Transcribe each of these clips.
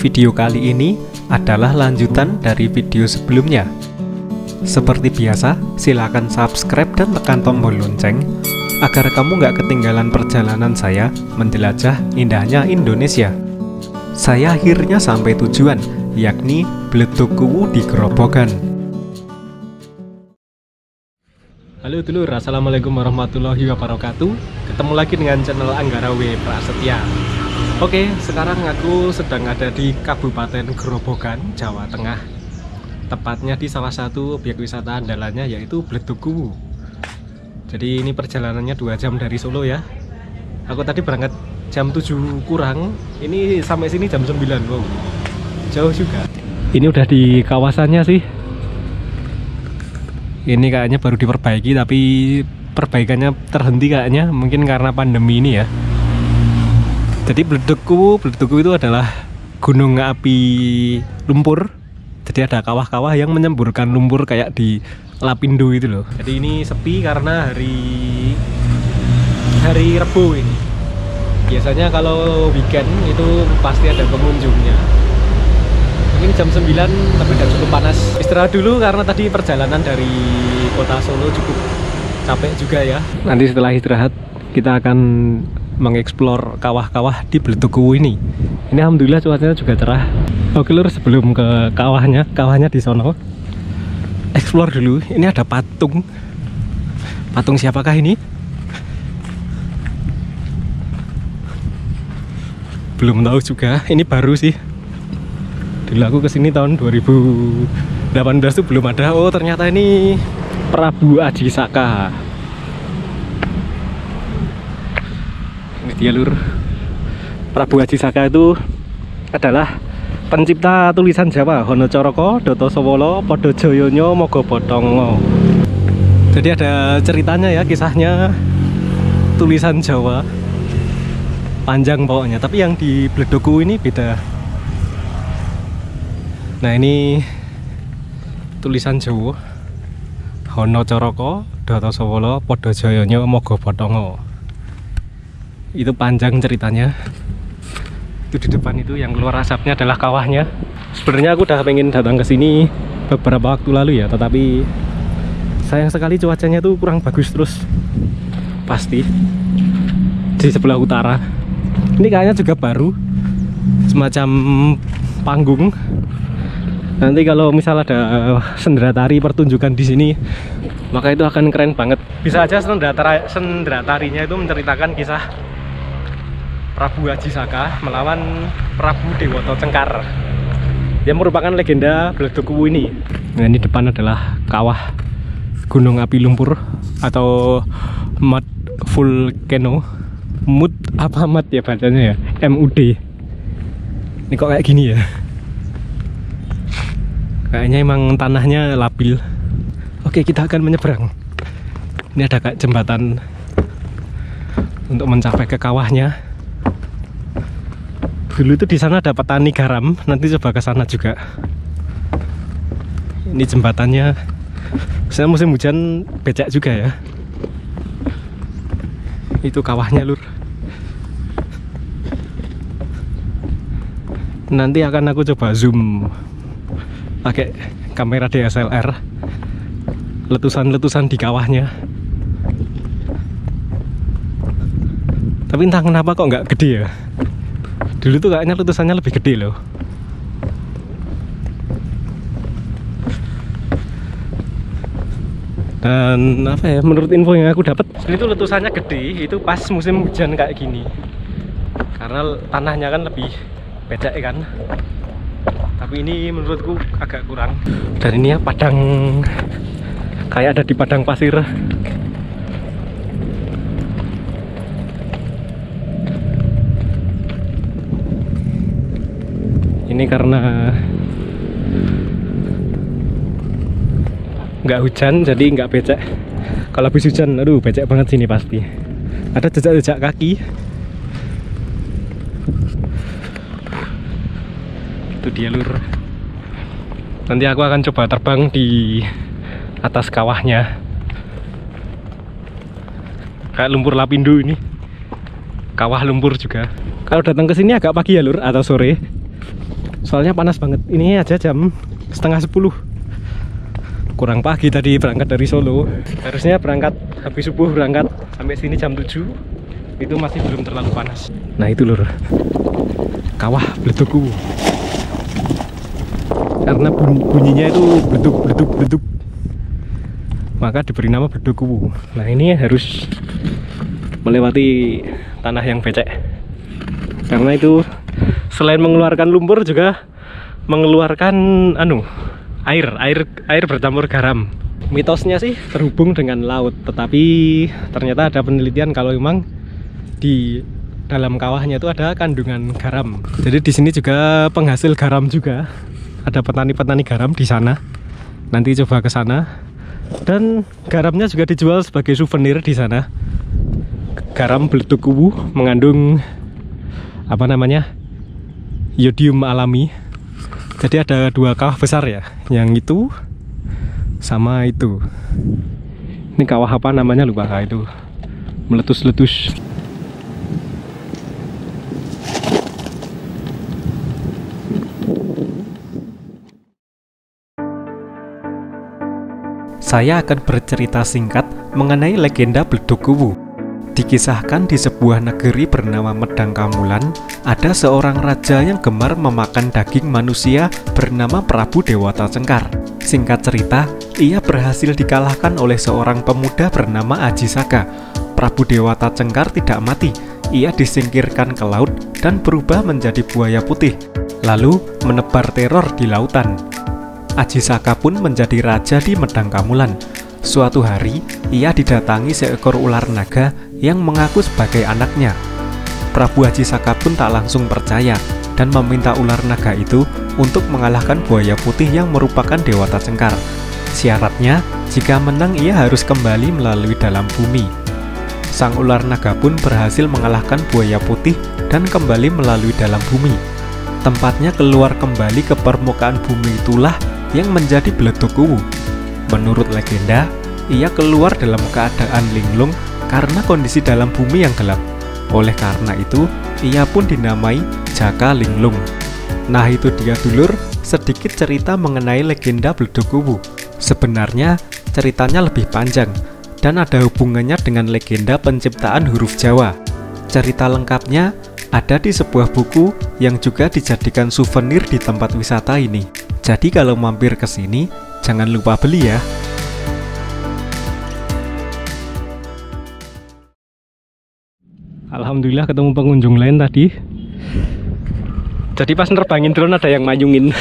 Video kali ini adalah lanjutan dari video sebelumnya. Seperti biasa, silakan subscribe dan tekan tombol lonceng agar kamu nggak ketinggalan perjalanan saya menjelajah indahnya Indonesia. Saya akhirnya sampai tujuan, yakni Bledugkuu di Grobogan. Halo dulur, assalamualaikum warahmatullahi wabarakatuh. Ketemu lagi dengan channel Anggarawe Prasetya. Oke, sekarang aku sedang ada di Kabupaten Grobogan, Jawa Tengah. Tepatnya di salah satu objek wisata andalannya, yaitu Bledugkuu. Jadi ini perjalanannya 2 jam dari Solo ya. Aku tadi berangkat jam 7 kurang, ini sampai sini jam 9. Wow, jauh juga. Ini udah di kawasannya sih. Ini kayaknya baru diperbaiki, tapi perbaikannya terhenti kayaknya, mungkin karena pandemi ini ya. Jadi Bledugkuu itu adalah gunung api lumpur. Jadi ada kawah-kawah yang menyemburkan lumpur kayak di Lapindo itu loh. Jadi ini sepi karena hari Rebo ini. Biasanya kalau weekend itu pasti ada pengunjungnya. Mungkin jam 9 tapi udah cukup panas. Istirahat dulu karena tadi perjalanan dari kota Solo cukup capek juga ya. Nanti setelah istirahat kita akan mengeksplor kawah-kawah di Bledugkuu ini. Ini alhamdulillah cuacanya juga cerah. Oke lur, sebelum ke kawahnya di sono, explore dulu. Ini ada patung. Patung siapakah ini? Belum tahu juga. Ini baru sih. Dulu aku kesini tahun 2018 tuh belum ada. Oh ternyata ini Prabu Ajisaka. Ini dia lur. Prabu Ajisaka itu adalah pencipta tulisan Jawa. Hono Coroko, Doto Sowolo, Podo Joyonyo, Mogo Botongo. Jadi ada ceritanya ya, kisahnya tulisan Jawa. Panjang pokoknya, tapi yang di Bledugkuu ini beda. Nah ini tulisan Jawa. Hono Coroko, Doto Sowolo, Podo Joyonyo, Mogo Botongo. Itu panjang ceritanya. Itu di depan itu yang keluar asapnya adalah kawahnya. Sebenarnya aku udah pengen datang ke sini beberapa waktu lalu ya, tetapi sayang sekali cuacanya tuh kurang bagus terus. Pasti di sebelah utara. Ini kayaknya juga baru, semacam panggung. Nanti kalau misal ada sendera tari pertunjukan di sini, maka itu akan keren banget. Bisa aja sendera tarinya itu menceritakan kisah Prabu Ajisaka melawan Prabu Dewoto Cengkar yang merupakan legenda Bledugkuu ini. Nah ini depan adalah kawah gunung api lumpur atau mud volcano. Mud apa mud ya bacanya ya? MUD. Ini kok kayak gini ya? Kayaknya emang tanahnya labil. Oke, kita akan menyeberang. Ini ada kayak jembatan untuk mencapai ke kawahnya. Dulu itu di sana ada petani garam, nanti coba ke sana juga. Ini jembatannya. Saya musim hujan becek juga ya. Itu kawahnya lur. Nanti akan aku coba zoom pakai kamera DSLR letusan-letusan di kawahnya. Tapi entah kenapa kok nggak gede ya. Dulu tuh kayaknya letusannya lebih gede loh. Dan apa ya, menurut info yang aku dapat, ini tuh letusannya gede itu pas musim hujan kayak gini. Karena tanahnya kan lebih becek kan. Tapi ini menurutku agak kurang. Dan ini ya padang, kayak ada di padang pasir. Ini karena nggak hujan jadi nggak becek. Kalau habis hujan, aduh becek banget sini pasti. Ada jejak-jejak kaki. Itu dia lur. Nanti aku akan coba terbang di atas kawahnya. Kayak lumpur Lapindo ini. Kawah lumpur juga. Kalau datang ke sini agak pagi ya lur, atau sore. Soalnya panas banget. Ini aja jam setengah 10. Kurang pagi tadi berangkat dari Solo. Harusnya berangkat habis subuh, berangkat sampai sini jam 7. Itu masih belum terlalu panas. Nah itu lur, Kawah Bledokuwu. Karena bunyinya itu bleduk, maka diberi nama Bledokuwu. Nah ini harus melewati tanah yang becek. Karena itu selain mengeluarkan lumpur juga mengeluarkan air bercampur garam. Mitosnya sih terhubung dengan laut, tetapi ternyata ada penelitian kalau memang di dalam kawahnya itu ada kandungan garam. Jadi di sini juga penghasil garam juga. Ada petani-petani garam di sana. Nanti coba ke sana. Dan garamnya juga dijual sebagai souvenir di sana. Garam Bledokuwu mengandung yodium alami. Jadi ada 2 kawah besar ya, yang itu sama itu. Ini kawah apa namanya lupa, itu meletus-letus. Saya akan bercerita singkat mengenai legenda Bledokuwu. Dikisahkan di sebuah negeri bernama Medang Kamulan, ada seorang raja yang gemar memakan daging manusia bernama Prabu Dewata Cengkar. Singkat cerita, ia berhasil dikalahkan oleh seorang pemuda bernama Aji Saka. Prabu Dewata Cengkar tidak mati, ia disingkirkan ke laut dan berubah menjadi buaya putih, lalu menebar teror di lautan. Aji Saka pun menjadi raja di Medang Kamulan. Suatu hari, ia didatangi seekor ular naga yang mengaku sebagai anaknya. Prabu Aji Saka pun tak langsung percaya dan meminta ular naga itu untuk mengalahkan buaya putih yang merupakan Dewata Cengkar. Syaratnya, jika menang ia harus kembali melalui dalam bumi. Sang ular naga pun berhasil mengalahkan buaya putih dan kembali melalui dalam bumi. Tempatnya keluar kembali ke permukaan bumi itulah yang menjadi Bledokuwu. Menurut legenda, ia keluar dalam keadaan linglung karena kondisi dalam bumi yang gelap. Oleh karena itu, ia pun dinamai Jaka Linglung. Nah itu dia dulur, sedikit cerita mengenai legenda Bledokuwu. Sebenarnya ceritanya lebih panjang dan ada hubungannya dengan legenda penciptaan huruf Jawa. Cerita lengkapnya ada di sebuah buku yang juga dijadikan souvenir di tempat wisata ini. Jadi kalau mampir ke sini, jangan lupa beli ya. Alhamdulillah ketemu pengunjung lain tadi. Jadi pas nerbangin drone ada yang mayungin.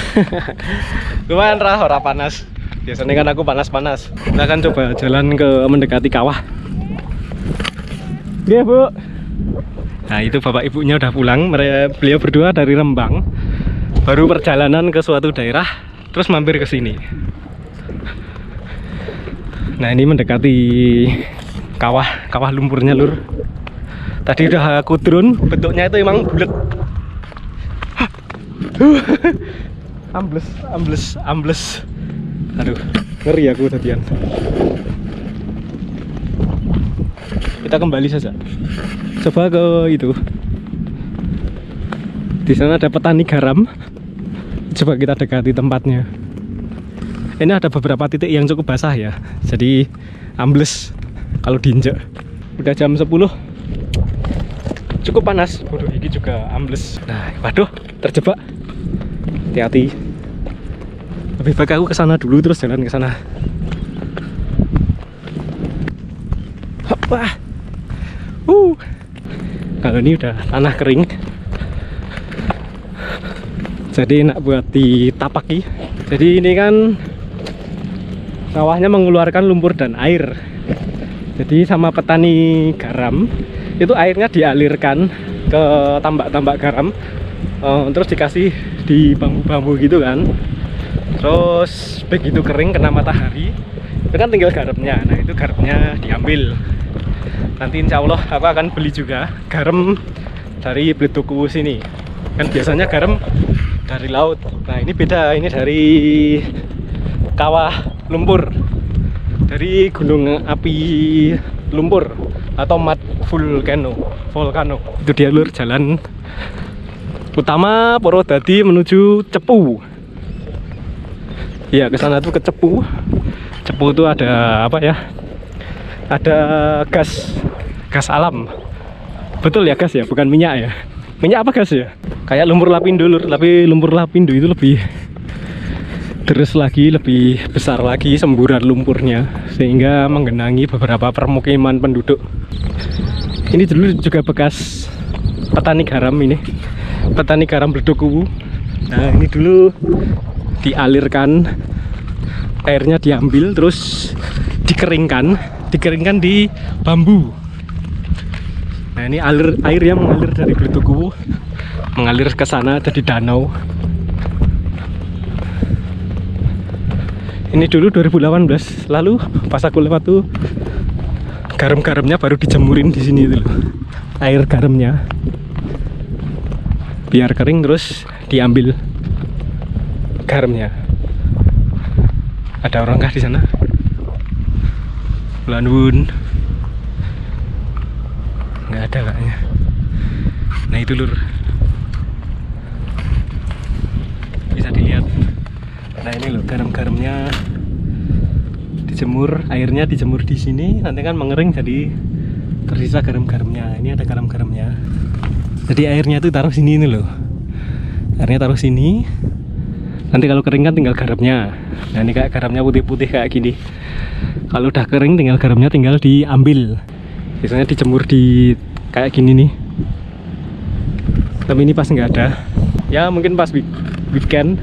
Lumayan ora panas. Biasanya kan aku panas-panas. Kita akan coba jalan ke mendekati kawah. Oke Bu. Nah itu bapak ibunya udah pulang. Beliau berdua dari Rembang. Baru perjalanan ke suatu daerah, terus mampir ke sini. Nah ini mendekati kawah lumpurnya lur. Tadi udah aku drone, bentuknya itu emang bulat. Ambles. Aduh, ngeri aku tadian. Kita kembali saja. Coba ke itu. Di sana ada petani garam. Coba kita dekati tempatnya. Ini ada beberapa titik yang cukup basah ya. Jadi ambles kalau diinjak. Udah jam 10. Cukup panas. Waduh, ini juga ambles. Nah, waduh, terjebak. Hati-hati. Lebih baik aku ke sana dulu terus jalan ke sana. Wah. Kalau ini udah tanah kering. Jadi enak buat ditapaki. Jadi ini kan sawahnya mengeluarkan lumpur dan air. Jadi sama petani garam itu airnya dialirkan ke tambak-tambak garam, terus dikasih di bambu-bambu gitu kan. Terus begitu kering kena matahari, itu kan tinggal garamnya. Nah itu garamnya diambil. Nanti insya Allah aku akan beli juga garam dari Bledokuwu sini. Kan biasanya garam dari laut. Nah ini beda, ini dari kawah lumpur, dari gunung api lumpur atau mud volcano. Itu dia lur, jalan utama Purwodadi menuju Cepu. Ya, ke sana tuh ke Cepu. Cepu itu ada apa ya? Ada gas alam. Betul ya, gas ya, bukan minyak ya. Minyak apa gas ya? Kayak lumpur lapindo, tapi lumpur lapindo itu lebih terus lagi, lebih besar lagi semburan lumpurnya sehingga menggenangi beberapa permukiman penduduk. Ini dulu juga bekas petani garam ini. Petani garam Bledokuwu. Nah, ini dulu dialirkan, airnya diambil terus dikeringkan di bambu. Nah, ini air yang mengalir dari Bledokuwu mengalir ke sana, ada di danau. Ini dulu 2018, lalu pas aku lewat tuh garam-garamnya baru dijemurin di sini tuh, air garamnya biar kering terus diambil garamnya. Ada orang kah di sana? Lanun nggak ada kayaknya. Nah itu lur, bisa dilihat. Nah ini loh garam-garamnya dijemur, airnya dijemur di sini, nanti kan mengering jadi tersisa garam-garamnya. Ini ada garam-garamnya. Jadi airnya tuh taruh sini ini loh. Airnya taruh sini. Nanti kalau kering kan tinggal garamnya. Nah ini kayak garamnya putih-putih kayak gini. Kalau udah kering tinggal garamnya tinggal diambil. Biasanya dijemur di kayak gini nih. Tapi ini pas nggak ada. Ya mungkin pas weekend.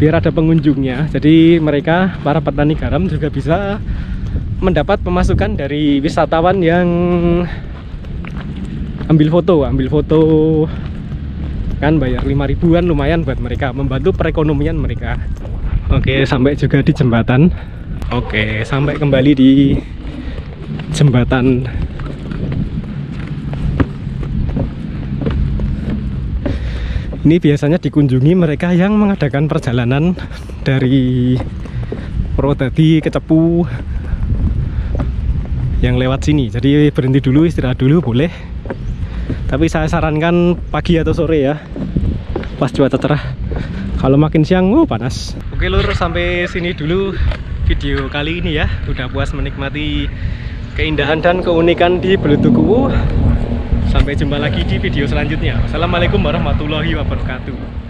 Biar ada pengunjungnya. Jadi mereka, para petani garam juga bisa mendapat pemasukan dari wisatawan yang ambil foto kan, bayar 5.000-an, lumayan buat mereka, membantu perekonomian mereka. Oke, sampai juga di jembatan. Oke, sampai kembali di jembatan. Ini biasanya dikunjungi mereka yang mengadakan perjalanan dari Purwodadi ke Cepu yang lewat sini. Jadi berhenti dulu, istirahat dulu boleh. Tapi saya sarankan pagi atau sore ya, pas cuaca cerah. Kalau makin siang, panas. Oke lur, sampai sini dulu video kali ini ya. Udah puas menikmati keindahan dan keunikan di Bledokuwu. Sampai jumpa lagi di video selanjutnya. Wassalamualaikum warahmatullahi wabarakatuh.